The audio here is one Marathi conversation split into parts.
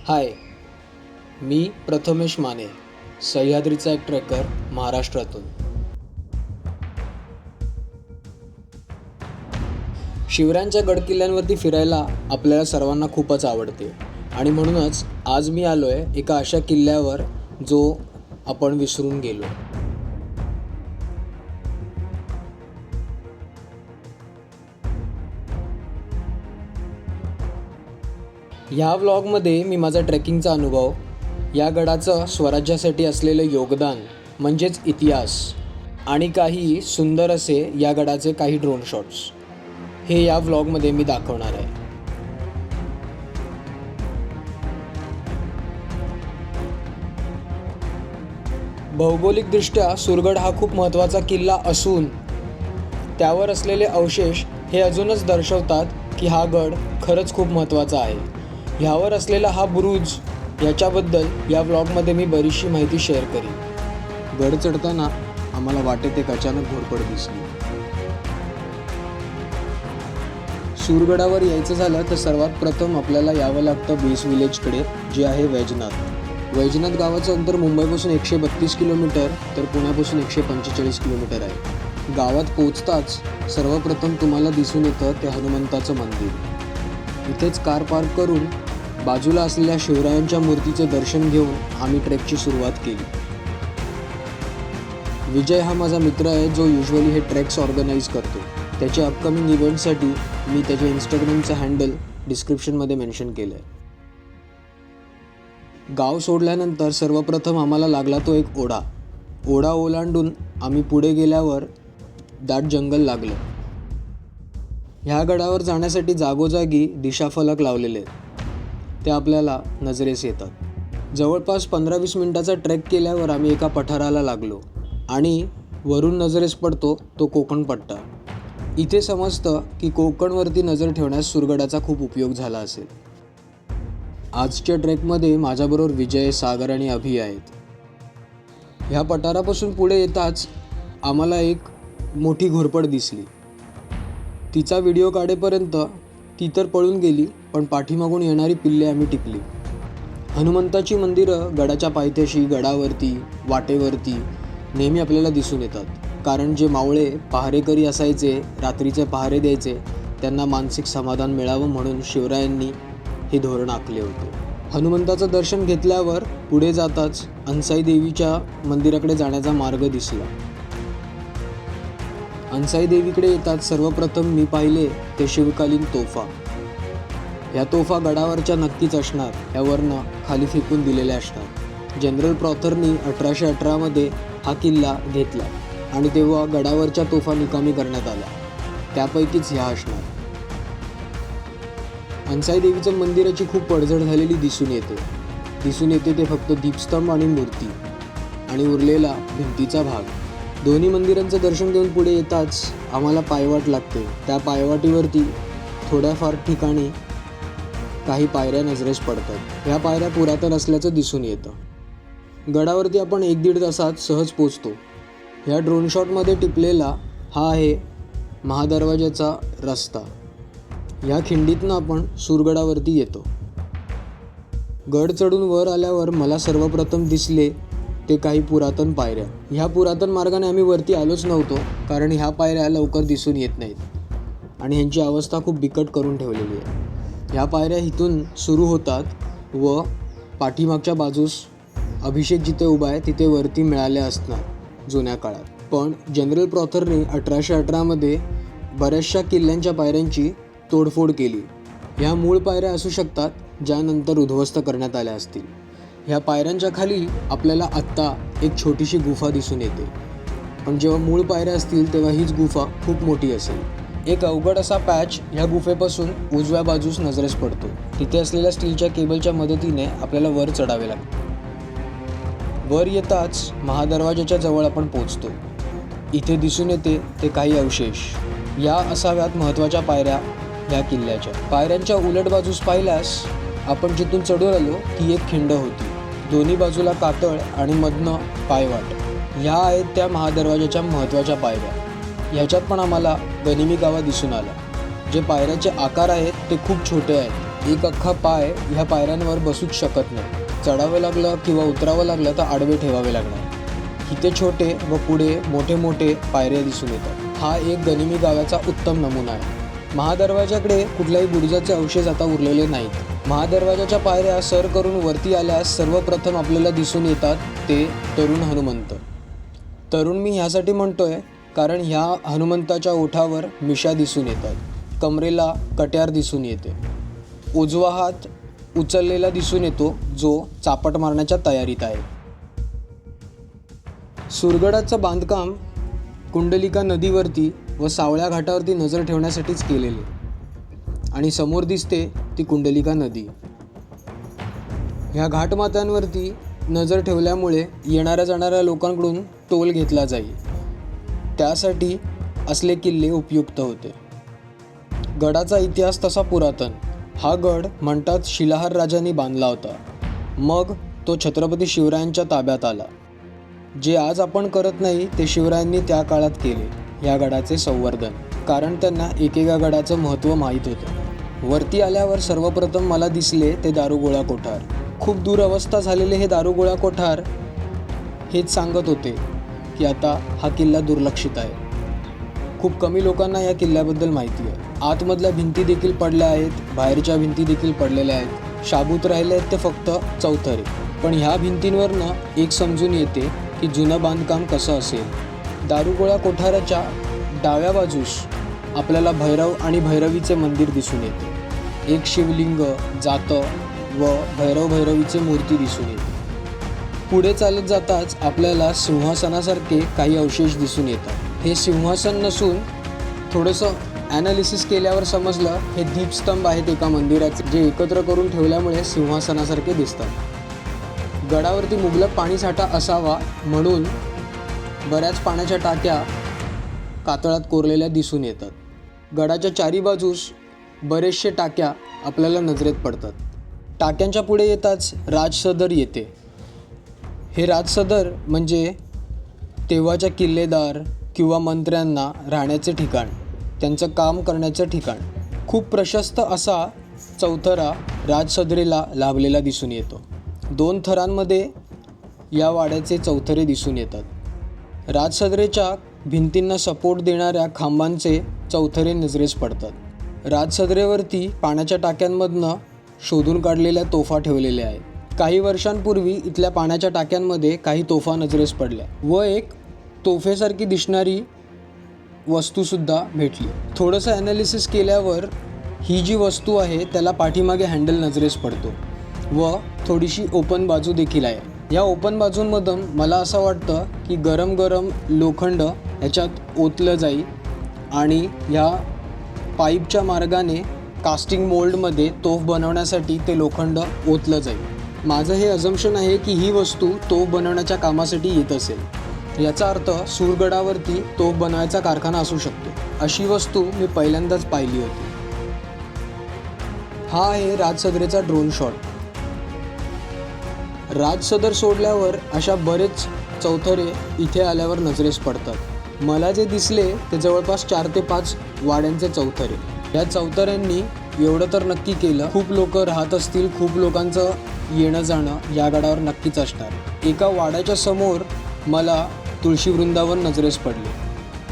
हाय, मी प्रथमेश माने, सह्याद्रीचा एक ट्रेकर महाराष्ट्रातून. शिवरायांच्या गडकिल्ल्यांवरती फिरायला आपल्याला सर्वांना खूपच आवडते आणि म्हणूनच आज मी आलो आहे एका अशा किल्ल्यावर जो आपण विसरून गेलो. ह्या व्लॉगमध्ये मी माझा ट्रेकिंगचा अनुभव, या गडाचं स्वराज्यासाठी असलेलं योगदान म्हणजेच इतिहास आणि काही सुंदर असे या गडाचे काही ड्रोन शॉट्स हे या व्लॉगमध्ये मी दाखवणार आहे. भौगोलिकदृष्ट्या सुरगड हा खूप महत्त्वाचा किल्ला असून त्यावर असलेले अवशेष हे अजूनच दर्शवतात की हा गड खरंच खूप महत्त्वाचा आहे. ह्यावर असलेला हा बुरुज याच्याबद्दल या व्लॉगमध्ये मी बरीचशी माहिती शेअर करीन. गड चढताना आम्हाला वाटेत एक अचानक घोरपड दिसली. सुरगडावर यायचं झालं तर सर्वात प्रथम आपल्याला यावं लागतं बेस विलेजकडे, जे आहे वैजनाथ. वैजनाथ गावाचं अंतर मुंबईपासून 132 किलोमीटर तर पुण्यापासून 145 किलोमीटर आहे. गावात पोचताच सर्वप्रथम तुम्हाला दिसून येतं ते हनुमंताचं मंदिर. इथेच कार पार्क करून बाजूला असलेल्या शिवरायांच्या मूर्तीचे दर्शन घेऊन आम्ही ट्रेकची सुरुवात केली. विजय हा माझा मित्र आहे जो युजली हे ट्रेक्स ऑर्गनाईज करतो. त्याच्या अपकमिंग इव्हेंटसाठी मी त्याच्या इंस्टाग्रामचं हँडल डिस्क्रिप्शनमध्ये मेन्शन केलं आहे. गाव सोडल्यानंतर सर्वप्रथम आम्हाला लागला तो एक ओढा ओलांडून आम्ही पुढे गेल्यावर दाट जंगल लागलं. ह्या गडावर जाण्यासाठी जागोजागी दिशाफलक लावलेले आहेत, ते आपल्याला नजरेस येतात. जवळपास 15-20 मिनिटाचा ट्रेक केल्यावर आम्ही एका पठाराला लागलो आणि वरून नजरेस पडतो तो कोकण पट्टा. इथे समजतं की कोकणवरती नजर ठेवण्यास सुरगडाचा खूप उपयोग झाला असेल. आजच्या ट्रेकमध्ये माझ्याबरोबर विजय, सागर आणि अभि आहेत. ह्या पठारापासून पुढे येताच आम्हाला एक मोठी घोरपड दिसली. तिचा व्हिडिओ काढेपर्यंत ती तर पळून गेली, पण पाठीमागून येणारी पिल्ले आम्ही टिपली. हनुमंताची मंदिरं गडाच्या पायथ्याशी, गडावरती, वाटेवरती नेहमी आपल्याला दिसून येतात, कारण जे मावळे पहारेकरी असायचे, रात्रीचे पहारे द्यायचे, त्यांना मानसिक समाधान मिळावं म्हणून शिवरायांनी हे धोरण आखले होते. हनुमंताचं दर्शन घेतल्यावर पुढे जाताच अंसाई देवीच्या मंदिराकडे जाण्याचा मार्ग दिसला. अंसाई देवीकडे येतात सर्वप्रथम मी पाहिले ते शिवकालीन तोफा. या तोफा गडावरच्या नक्कीच असणार, यावरनं खाली फेकून दिलेल्या असणार. जनरल प्रॉथरनी 1818 हा किल्ला घेतला आणि तेव्हा गडावरच्या तोफा निकामी करण्यात आल्या, त्यापैकीच ह्या असणार. अंसाई देवीचं मंदिराची खूप पडझड झालेली दिसून येते ते फक्त दीपस्तंभ आणि मूर्ती आणि उरलेला भिंतीचा भाग. दोन्ही मंदिरांचं दर्शन घेऊन पुढे येताच आम्हाला पायवाट लागते. त्या पायवाटीवरती थोड्याफार ठिकाणी काही पायऱ्या नजरेस पडतात. ह्या पायऱ्या पुरातन असल्याचं दिसून येतं. गडावरती आपण 1-1.5 तासात सहज पोचतो. ह्या ड्रोन शॉटमध्ये टिपलेला हा आहे महादरवाजाचा रस्ता. ह्या खिंडीतनं आपण सुरगडावरती येतो. गड चढून वर आल्यावर मला सर्वप्रथम दिसले ते काही पुरातन पायऱ्या. ह्या पुरातन मार्गाने आम्ही वरती आलोच नव्हतो, कारण ह्या पायऱ्या लवकर दिसून येत नाहीत आणि ह्यांची अवस्था खूप बिकट करून ठेवलेली आहे. ह्या पायऱ्या इथून सुरू होतात व पाठीमागच्या बाजूस अभिषेक जिथे उभा आहे तिथे वरती मिळाल्या असणार जुन्या काळात. पण जनरल प्रॉथरने 1818 बऱ्याचशा किल्ल्यांच्या पायऱ्यांची तोडफोड केली. ह्या मूळ पायऱ्या असू शकतात ज्या नंतर उद्ध्वस्त करण्यात आल्या असतील. ह्या पायऱ्यांच्या खाली आपल्याला आत्ता एक छोटीशी गुफा दिसून येते, पण जेव्हा मूळ पायऱ्या असतील तेव्हा हीच गुफा खूप मोठी असेल. एक अवघड असा पॅच ह्या गुफेपासून उजव्या बाजूस नजरेस पडतो. तिथे असलेल्या स्टीलच्या केबलच्या मदतीने आपल्याला वर चढावे लागते. वर येताच महादरवाजाच्या जवळ आपण पोचतो. इथे दिसून येते ते काही अवशेष. या असाव्यात महत्त्वाच्या पायऱ्या ह्या किल्ल्याच्या. पायऱ्यांच्या उलट बाजूस पाहिल्यास आपण जिथून चढून आलो ती एक खिंड होती. दोन्ही बाजूला कातळ आणि मधनं पायवाट. ह्या आहेत त्या महादरवाजाच्या महत्त्वाच्या पायऱ्या. ह्याच्यात पण आम्हाला गनिमी गावा दिसून आला. जे पायऱ्याचे आकार आहेत ते खूप छोटे आहेत एक अख्खा पाय ह्या पायऱ्यांवर बसूच शकत नाही. चढावं लागलं किंवा उतरावं लागलं तर आडवे ठेवावे लागणार. इथे छोटे व पुढे मोठे मोठे पायऱ्या दिसून येतात. हा एक गनिमी गावाचा उत्तम नमुना आहे. महादरवाजाकडे कुठल्याही बुरुजाचे अवशेष आता उरलेले नाहीत. महादरवाजाच्या पायऱ्या सर करून वरती आल्यास सर्वप्रथम आपल्याला दिसून येतात ते तरुण हनुमंत. तरुण मी ह्यासाठी म्हणतोय कारण ह्या हनुमंताच्या ओठावर मिशा दिसून येतात. कमरेला कट्यार दिसून येते. उजवा हात उचललेला दिसून येतो जो चापट मारण्याच्या तयारीत आहे. सुरगडाचं बांधकाम कुंडलिका नदीवरती व सावळ्या घाटावरती नजर ठेवण्यासाठीच केलेले आणि समोर दिसते ती कुंडलिका नदी. ह्या घाटमाथ्यांवरती नजर ठेवल्यामुळे येणाऱ्या जाणाऱ्या लोकांकडून टोल घेतला जाईल. त्यासाठी असले किल्ले उपयुक्त होते. गडाचा इतिहास तसा पुरातन. हा गड म्हणतात शिलाहार राजांनी बांधला होता. मग तो छत्रपती शिवरायांच्या ताब्यात आला. जे आज आपण करत नाही ते शिवरायांनी त्या काळात केले. या गडाचे संवर्धन, कारण त्यांना एकेका गडाचं महत्त्व माहीत होतं. वरती आल्यावर सर्वप्रथम मला दिसले ते दारुगोळा कोठार. खूप दुरवस्था झालेले हे दारुगोळा कोठार हेच सांगत होते की आता हा किल्ला दुर्लक्षित आहे. खूप कमी लोकांना या किल्ल्याबद्दल माहिती आहे. आतमधल्या भिंती देखील पडल्या आहेत, बाहेरच्या भिंती देखील पडलेल्या आहेत. शाबूत राहिले आहेत ते फक्त चौथरे. पण ह्या भिंतींवरनं एक समजून येते की जुनं बांधकाम कसं असेल. दारुगोळा कोठाराच्या डाव्या बाजूस आपल्याला भैरव आणि भैरवीचे मंदिर दिसून येते. एक शिवलिंग, जातं व भैरव भैरवीचे मूर्ती दिसून येते. पुढे चालत जाताच आपल्याला सिंहासनासारखे काही अवशेष दिसून येतात. हे सिंहासन नसून थोडंसं ॲनालिसिस केल्यावर समजलं हे दीपस्तंभ आहेत एका मंदिराचे, जे एकत्र करून ठेवल्यामुळे सिंहासनासारखे दिसतात. गडावरती मुबलक पाणीसाठा असावा म्हणून बऱ्याच पाण्याच्या टाक्या कातळात कोरलेल्या दिसून येतात. गडाच्या चारी बाजूस बरेचसे टाक्या आपल्याला नजरेत पडतात. टाक्यांच्या पुढे येताच राजसदर येते. हे राजसदर म्हणजे तेव्हाच्या किल्लेदार किंवा मंत्र्यांना राहण्याचे ठिकाण, त्यांचं काम करण्याचं ठिकाण. खूप प्रशस्त असा चौथरा राजसदरेला लाभलेला दिसून येतो. 2 थरांमध्ये या वाड्याचे चौथरे दिसून येतात. राजसदरेच्या भिंतींना सपोर्ट देणाऱ्या खांबांचे चौथरे नजरेस पडतात. राजसदरेवरती पाण्याच्या टाक्यांमधनं शोधून काढलेल्या तोफा ठेवलेल्या आहेत. काही वर्षांपूर्वी इथल्या पाण्याच्या टाक्यांमध्ये काही तोफा नजरेस पडल्या व एक तोफेसारखी दिसणारी वस्तूसुद्धा भेटली. थोडंसं ॲनालिसिस केल्यावर ही जी वस्तू आहे त्याला पाठीमागे हँडल नजरेस पडतो व थोडीशी ओपन बाजू देखील आहे. या ओपन बाजूंमधून मला असं वाटतं की गरम गरम लोखंड ह्याच्यात ओतलं जाईल आणि ह्या पाईपच्या मार्गाने कास्टिंग मोल्डमध्ये तोफ बनवण्यासाठी ते लोखंड ओतलं जाईल. माझं हे अझम्पशन आहे की ही वस्तू तोफ बनवण्याच्या कामासाठी येत असेल. याचा अर्थ सुरगडावरती तोफ बनवायचा कारखाना असू शकतो. अशी वस्तू मी पहिल्यांदाच पाहिली होती. हा आहे राजसदरेचा ड्रोन शॉट. राजसदर सोडल्यावर अशा बरेच चौथरे इथे आल्यावर नजरेस पडतात. मला जे दिसले ते जवळपास 4 ते 5 वाड्यांचे चौथरे. या चौथऱ्यांनी एवढं तर नक्की केलं, खूप लोक राहत असतील, खूप लोकांचं येणं जाणं या गडावर नक्कीच असणार. एका वाड्याच्या समोर मला तुळशी वृंदावन नजरेस पडले.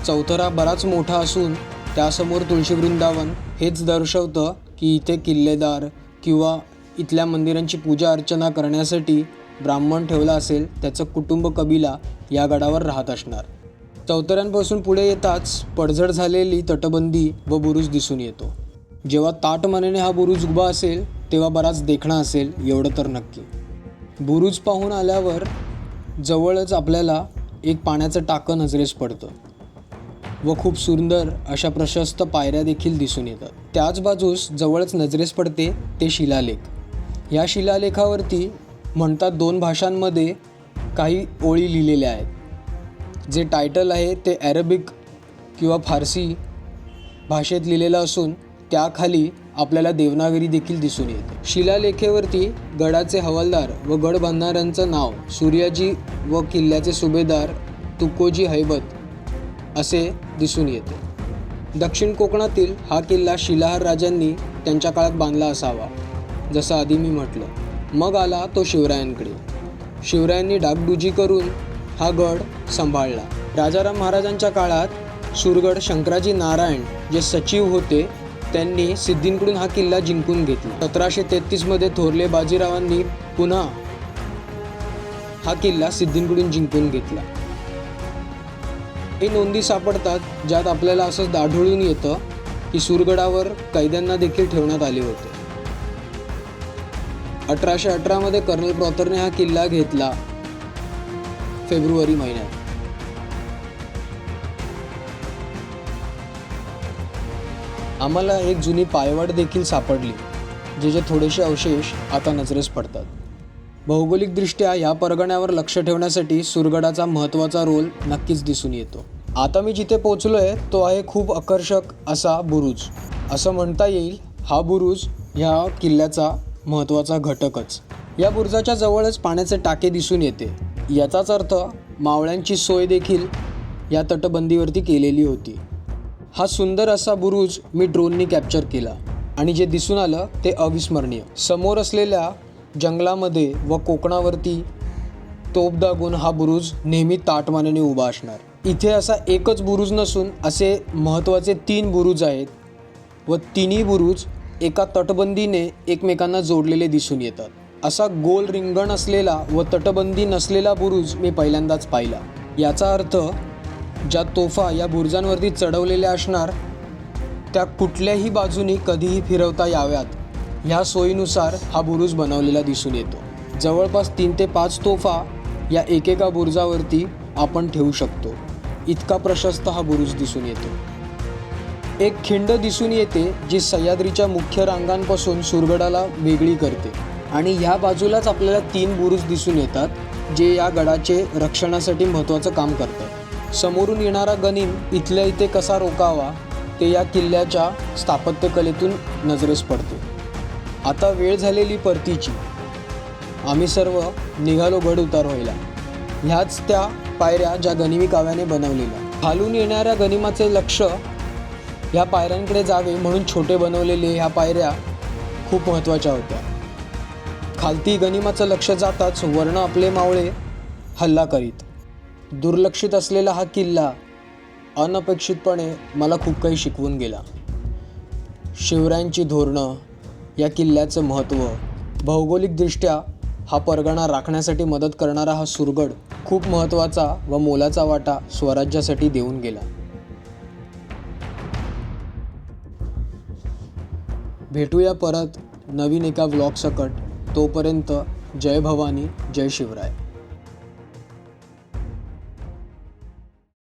चौथरा बराच मोठा असून त्यासमोर तुळशी वृंदावन हेच दर्शवतं की इथे किल्लेदार किंवा इथल्या मंदिरांची पूजा अर्चना करण्यासाठी ब्राह्मण ठेवला असेल, त्याचं कुटुंब कबिला या गडावर राहत असणार. चौथऱ्यांपासून पुढे येताच पडझड झालेली तटबंदी व बुरुज दिसून येतो. जेव्हा ताटमानेने हा बुरुज उभा असेल तेव्हा बराच देखणा असेल एवढं तर नक्की. बुरुज पाहून आल्यावर जवळच आपल्याला एक पाण्याचं टाकं नजरेस पडतं व खूप सुंदर अशा प्रशस्त पायऱ्या देखील दिसून येतात. त्याच बाजूस जवळच नजरेस पडते ते शिलालेख. या शिलालेखावरती म्हणतात 2 भाषांमध्ये काही ओळी लिहिलेल्या आहेत. जे टायटल आहे ते अरेबिक किंवा फारसी भाषेत लिहिलेलं असून त्याखाली आपल्याला देवनागरी देखील दिसून येते. शिलालेखेवरती गडाचे हवालदार व गड बांधणाऱ्यांचं नाव सूर्याजी व किल्ल्याचे सुभेदार तुकोजी हैबत असे दिसून येते. दक्षिण कोकणातील हा किल्ला शिलाहार राजांनी त्यांच्या काळात बांधला असावा, जसं आधी मी म्हटलं. मग आला तो शिवरायांकडे. शिवरायांनी डागडुजी करून हा गड सांभाळला. राजाराम महाराजांच्या काळात सुरगड शंकराजी नारायण जे सचिव होते त्यांनी सिद्धींकडून हा किल्ला जिंकून घेतला. 1733 थोरले बाजीरावांनी पुन्हा हा किल्ला सिद्धींकडून जिंकून घेतला. हे नोंदी सापडतात ज्यात आपल्याला असं आढळून येतं की सुरगडावर कैद्यांना देखील ठेवण्यात आले होते. 1818 कर्नल प्रॉथरने हा किल्ला घेतला फेब्रुवारी महिन्यात. आम्हाला एक जुनी पायवाट देखील सापडली, जे थोडेसे अवशेष आता नजरेस पडतात. भौगोलिकदृष्ट्या या परगण्यावर लक्ष ठेवण्यासाठी सुरगडाचा महत्त्वाचा रोल नक्कीच दिसून येतो. आता मी जिथे पोचलो आहे तो आहे खूप आकर्षक असा बुरुज. असं म्हणता येईल हा बुरुज ह्या किल्ल्याचा महत्त्वाचा घटकच. या बुरुजाच्या जवळच पाण्याचे टाके दिसून येते. याचाच अर्थ मावळ्यांची सोय देखील या तटबंदीवरती केलेली होती. हा सुंदर असा बुरुज मी ड्रोननी कॅप्चर केला आणि जे दिसून आलं ते अविस्मरणीय. समोर असलेल्या जंगलामध्ये व कोकणावरती तोफ दागून हा बुरुज नेहमी ताटमानेने उभा असणार. इथे असा एकच बुरुज नसून असे महत्त्वाचे 3 बुरुज आहेत व तिन्ही बुरुज एका तटबंदीने एकमेकांना जोडलेले दिसून येतात. असा गोल रिंगण असलेला व तटबंदी नसलेला बुरुज मी पहिल्यांदाच पाहिला. याचा अर्थ ज्या तोफा या बुरुजांवरती चढवलेल्या असणार त्या कुठल्याही बाजूनी कधीही फिरवता याव्यात ह्या सोयीनुसार हा बुरुज बनवलेला दिसून येतो. जवळपास 3 ते 5 तोफा या एकेका बुरुजावरती आपण ठेवू शकतो. इतका प्रशस्त हा बुरुज दिसून येतो. एक खिंड दिसून येते जी सह्याद्रीच्या मुख्य रांगांपासून सुरगडाला वेगळी करते आणि ह्या बाजूलाच आपल्याला 3 बुरुज दिसून येतात जे या गडाचे रक्षणासाठी महत्त्वाचं काम करतात. समोरून येणारा गनिम इथल्या इथे कसा रोखावा ते या किल्ल्याच्या स्थापत्यकलेतून नजरेस पडते. आता वेळ झालेली परतीची. आम्ही सर्व निघालो गड उतार व्हायला. ह्याच त्या पायऱ्या ज्या गनिमी काव्याने बनवलेल्या. खालून येणाऱ्या गनिमाचे लक्ष ह्या पायऱ्यांकडे जावे म्हणून छोटे बनवलेले ह्या पायऱ्या खूप महत्त्वाच्या होत्या. खालती गनिमाचं लक्ष जाताच वर्ण आपले मावळे हल्ला करीत. दुर्लक्षित असलेला हा किल्ला अनपेक्षितपणे मला खूप काही शिकवून गेला. शिवरायांची धोरणं, या किल्ल्याचं महत्त्व, भौगोलिकदृष्ट्या हा परगणा राखण्यासाठी मदत करणारा हा सुरगड खूप महत्त्वाचा व मोलाचा वाटा स्वराज्यासाठी देऊन गेला. भेटूया परत नवीन एका व्लॉगसकट. तोपर्यंत जय भवानी, जय शिवराय.